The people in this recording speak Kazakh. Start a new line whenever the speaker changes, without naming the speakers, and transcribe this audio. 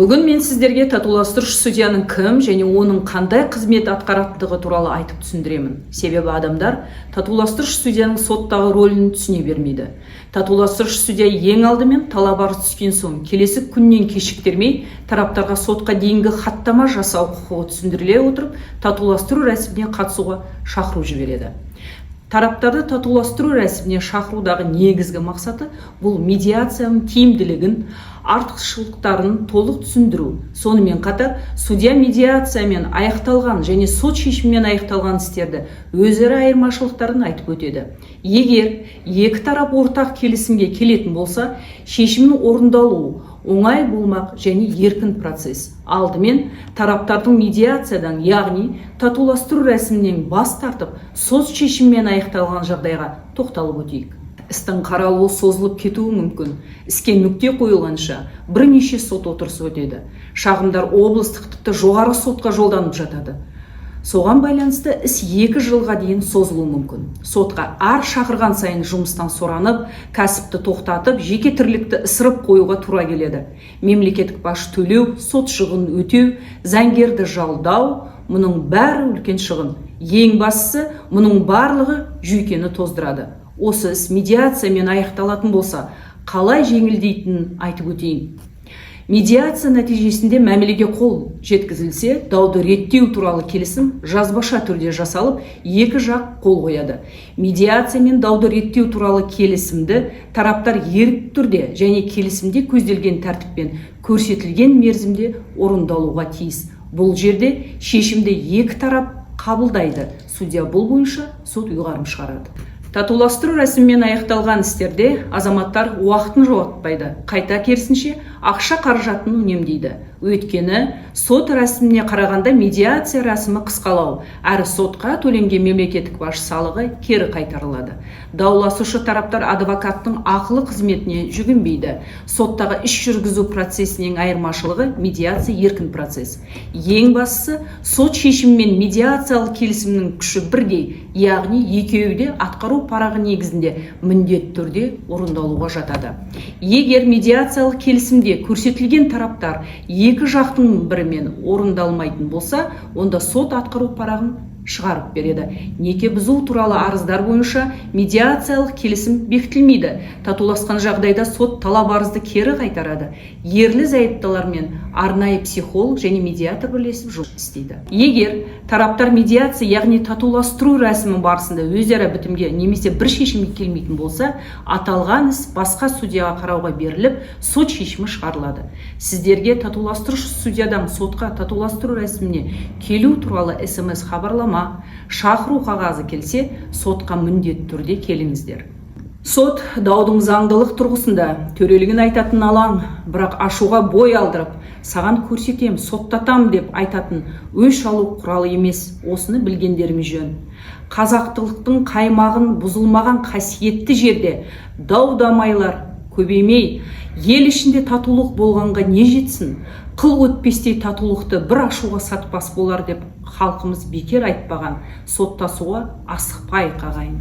Бүгін мен сіздерге татуластырушы судьяның кім және оның қандай қызмет атқаратындығы туралы айтып түсіндіремін. Себебі адамдар татуластырушы судьяның соттағы рөлін түсіне бермейді. Татуластырушы судья ең алдымен талап арыз түскен соң келесі күннен кешіктірмей тараптарға сотқа дейінгі хаттама жасау құқығы түсіндіріле отырып, татуластыру рәсіміне қатысуға шақыру жібереді. Тараптарды татуластыру рәсіміне шақырудағы негізгі мақсаты бұл медиацияның тиімділігін, артықшылықтарын толық түсіндіру. Сонымен қатар судья медиациямен аяқталған және сот шешімімен аяқталған істерді өзара айырмашылықтарын айтып өтеді. Егер екі тарап ортақ келісімге келетін болса, шешімнің орындалуы оңай болмақ және еркін процесс. Алдымен тараптардың медиациядан, яғни татуластыру рәсімінен бас тартып, сот шешімімен аяқталған жағдайға тоқталып өтейік. Істің қаралуы созылып кетуі мүмкін. Іске нүкте қойылғанша бірнеше сот отырысы өтеді. Шағымдар облыстық тіпті жоғары сотқа жолданып жатады. Соған байланысты іс 2 жылға дейін созылуы мүмкін. Сотқа әр шақырған сайын жұмыстан соранып, кәсіпті тоқтатып, жеке тірлікті ысырып қоюға тура келеді. Мемлекеттік баж төлеу, сот шығынын өтеу, заңгерді жалдау, мұның бәрі үлкен шығын. Ең бастысы, мұның барлығы жүйкені тоздырады. Осы іс медиациямен аяқталатын болса, қалай жеңілдейтінін айтып өтейін. Медиация нәтижесінде мәмілеге қол жеткізілсе, дауды реттеу туралы келісім жазбаша түрде жасалып, екі жақ қол қояды. Медиация мен дауды реттеу туралы келісімді тараптар ерікті түрде және келісімде көзделген тәртіппен көрсетілген мерзімде орындалуға тиіс. Бұл жерде шешімді екі тарап қабылдайды. Судья бұл бойынша сот ұйғарым шығарады. Татуластыру рәсімімен аяқталған істерде азаматтар уақытын жоғалтпайды, қайта керісінше ақша қаражатын үнемдейді. Өйткені сот рәсіміне қарағанда медиация рәсімі қысқалау, әрі сотқа төленген мемлекеттік баж салығы кері қайтарылады. Дауласушы тараптар адвокаттың ақылы қызметіне жүгінбейді. Соттағы іс жүргізу процесінен айырмашылығы медиация еркін процесс. Ең бастысы, сот шешімімен медиациялық келісімнің күші бірдей, яғни екеуі де атқару парағы негізінде міндетті түрде орындалуға жатады. Егер медиациялық келісімде көрсетілген тараптар екі жақтың бірімен орындалмайтын болса, онда сот атқару парағын шығарып береді. Неке бұзу туралы арыздар бойынша медиациялық келісім бекітілмейді. Татуласқан жағдайда сот талап арызды кері қайтарады. Ерлі зайыптылармен арнайы психолог және медиатор бірлесіп жұмыс істейді. Егер тараптар медиация, яғни татуластыру рәсімі барысында өзара бітімге немесе бір шешімге келмейтін болса, аталған іс басқа судьяға қарауға беріліп, сот шешімі шығарылады. Сіздерге татуластырушы судьядан сотқа татуластыру рәсіміне келу туралы SMS хабарлама, шақыру қағазы келсе, сотқа міндетті түрде келіңіздер. Сот даудың заңдылық тұрғысында төрелігін айтатын алаң, бірақ ашуға бой алдырып, саған көрсетем, соттатам деп айтатын өш алу құралы емес. Осыны білгендеріміз жөн. Қазақтылықтың қаймағын бұзылмаған қасиетті жерде дау-дамайлар көбеймей, ел ішінде татулық болғанға не жетсін? Қыл өтпестей татулықты бір ашуға сатпас болар деп халқымыз бекер айтпаған. Соттасуға асықпайық ағайын.